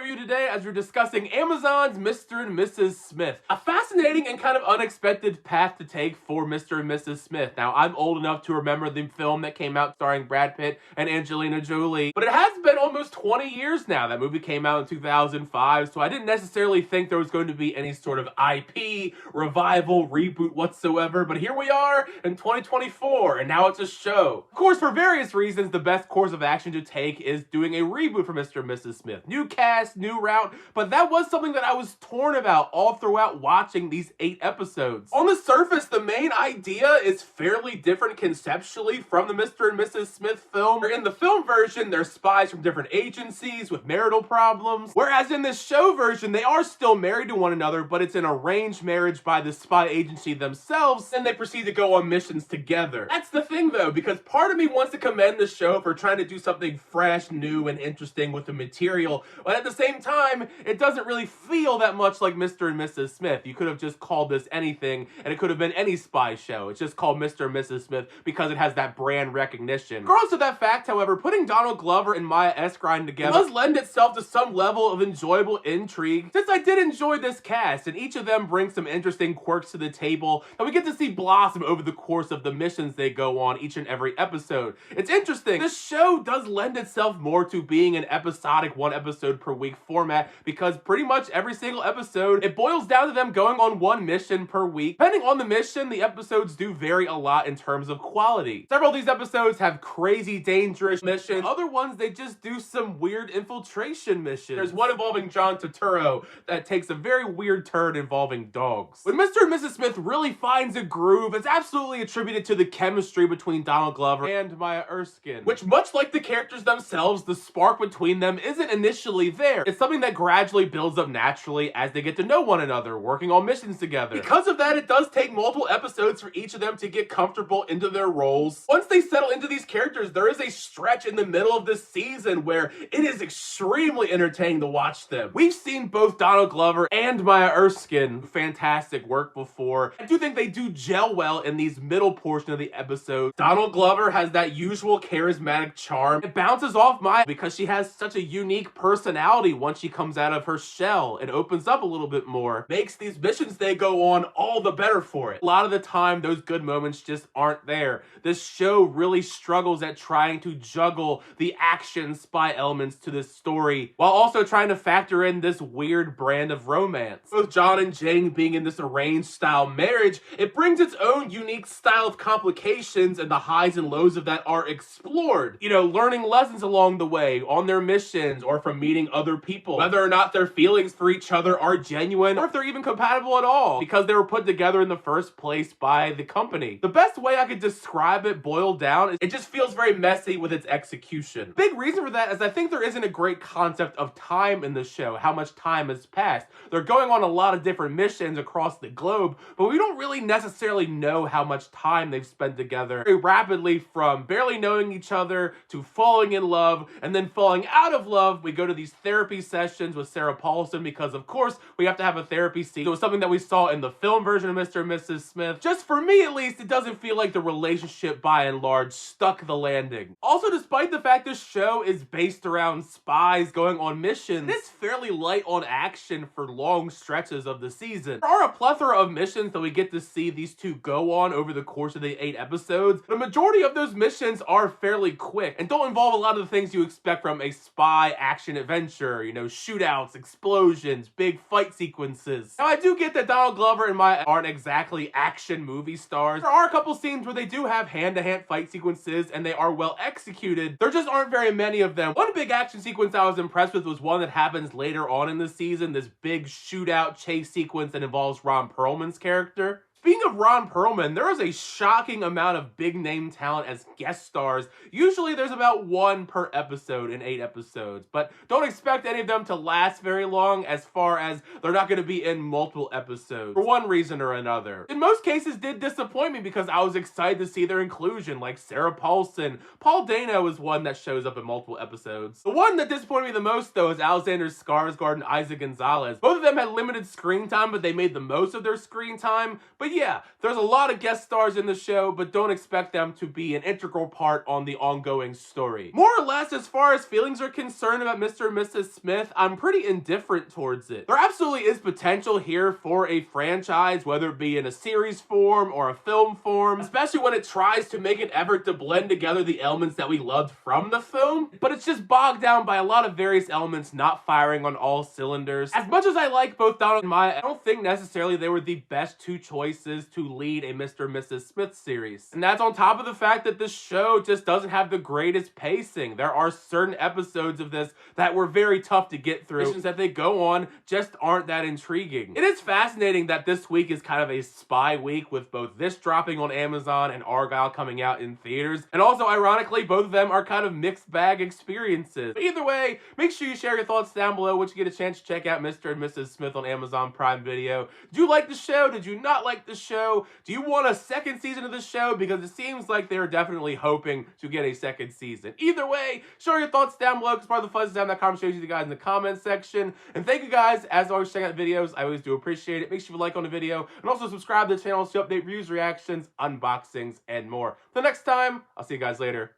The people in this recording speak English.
review today as we're discussing Amazon's Mr. and Mrs. Smith. A fascinating and kind of unexpected path to take for Mr. and Mrs. Smith. Now, I'm old enough to remember the film that came out starring Brad Pitt and Angelina Jolie, but it has been almost 20 years now. That movie came out in 2005, so I didn't necessarily think there was going to be any sort of IP, revival, reboot whatsoever, but here we are in 2024, and now it's a show. Of course, for various reasons, the best course of action to take is doing a reboot for Mr. and Mrs. Smith. New cast, new route, but that was something that I was torn about all throughout watching these 8 episodes. On the surface, the main idea is fairly different conceptually from the Mr. and Mrs. Smith film. In the film version, they're spies from different agencies with marital problems, whereas in this show version, they are still married to one another, but it's an arranged marriage by the spy agency themselves, and they proceed to go on missions together. That's the thing though, because part of me wants to commend the show for trying to do something fresh, new, and interesting with the material, but at the same time, it doesn't really feel that much like Mr. and Mrs. Smith. You could have just called this anything, and it could have been any spy show. It's just called Mr. and Mrs. Smith because it has that brand recognition. Regardless of that fact, however, putting Donald Glover and Maya Erskine together does lend itself to some level of enjoyable intrigue, since I did enjoy this cast, and each of them brings some interesting quirks to the table that we get to see blossom over the course of the missions they go on each and every episode. It's interesting. This show does lend itself more to being an episodic 1 episode per week format, because pretty much every single episode, it boils down to them going on 1 mission per week. Depending on the mission, the episodes do vary a lot in terms of quality. Several of these episodes have crazy, dangerous missions. Other ones, they just do some weird infiltration missions. There's one involving John Turturro that takes a very weird turn involving dogs. When Mr. and Mrs. Smith really finds a groove, it's absolutely attributed to the chemistry between Donald Glover and Maya Erskine, which, much like the characters themselves, the spark between them isn't initially there. It's something that gradually builds up naturally as they get to know one another, working on missions together. Because of that, it does take multiple episodes for each of them to get comfortable into their roles. Once they settle into these characters, there is a stretch in the middle of this season where it is extremely entertaining to watch them. We've seen both Donald Glover and Maya Erskine fantastic work before. I do think they do gel well in these middle portion of the episode. Donald Glover has that usual charismatic charm. It bounces off Maya because she has such a unique personality once she comes out of her shell and opens up a little bit more. Makes these missions they go on all the better for it. A lot of the time, those good moments just aren't there. This show really struggles at trying to juggle the action spy elements to this story while also trying to factor in this weird brand of romance. With John and Jane being in this arranged style marriage, it brings its own unique style of complications, and the highs and lows of that are explored. You know, learning lessons along the way on their missions or from meeting other people, whether or not their feelings for each other are genuine or if they're even compatible at all, because they were put together in the first place by the company. The best way I could describe it boiled down is it just feels very messy with its execution. Big reason for that is I think there isn't a great concept of time in the show, how much time has passed. They're going on a lot of different missions across the globe, but we don't really necessarily know how much time they've spent together very rapidly, from barely knowing each other to falling in love and then falling out of love. We go to these therapy sessions with Sarah Paulson because, of course, we have to have a therapy scene. It was something that we saw in the film version of Mr. and Mrs. Smith. Just for me, at least, it doesn't feel like the relationship by and large stuck the landing. Also, despite the fact this show is based around spies going on missions, it is fairly light on action for long stretches of the season. There are a plethora of missions that we get to see these two go on over the course of the 8 episodes. The majority of those missions are fairly quick and don't involve a lot of the things you expect from a spy action adventure, you know, shootouts, explosions, big fight sequences. Now, I do get that Donald Glover and Maya aren't exactly action movie stars. There are a couple scenes where they do have hand-to-hand fight sequences and they are well executed. There just aren't very many of them. One big action sequence I was impressed with was one that happens later on in the season, this big shootout chase sequence that involves Ron Perlman's character. Speaking of Ron Perlman, there is a shocking amount of big name talent as guest stars. Usually there's about 1 per episode in 8 episodes, but don't expect any of them to last very long, as far as they're not going to be in multiple episodes for one reason or another. In most cases did disappoint me because I was excited to see their inclusion, like Sarah Paulson. Paul Dano is one that shows up in multiple episodes. The one that disappointed me the most though is Alexander Skarsgård and Isaac Gonzalez. Both of them had limited screen time, but they made the most of their screen time. But yeah, there's a lot of guest stars in the show, but don't expect them to be an integral part on the ongoing story. More or less, as far as feelings are concerned about Mr. and Mrs. Smith, I'm pretty indifferent towards it. There absolutely is potential here for a franchise, whether it be in a series form or a film form, especially when it tries to make an effort to blend together the elements that we loved from the film, but it's just bogged down by a lot of various elements not firing on all cylinders. As much as I like both Donald and Maya, I don't think necessarily they were the best two choices to lead a Mr. and Mrs. Smith series. And that's on top of the fact that this show just doesn't have the greatest pacing. There are certain episodes of this that were very tough to get through. Missions that they go on just aren't that intriguing. It is fascinating that this week is kind of a spy week, with both this dropping on Amazon and Argylle coming out in theaters. And also, ironically, both of them are kind of mixed bag experiences. But either way, make sure you share your thoughts down below once you get a chance to check out Mr. and Mrs. Smith on Amazon Prime Video. Did you like the show? Did you not like the show? Do you want a second season of the show? Because it seems like they're definitely hoping to get a second season. Either way, share your thoughts down below, because part of the fun is to have that conversation with you guys in the comment section. And thank you guys, as always, for checking out videos. I always do appreciate it. Make sure you like on the video, and also subscribe to the channel to update reviews, reactions, unboxings, and more. Till next time, I'll see you guys later.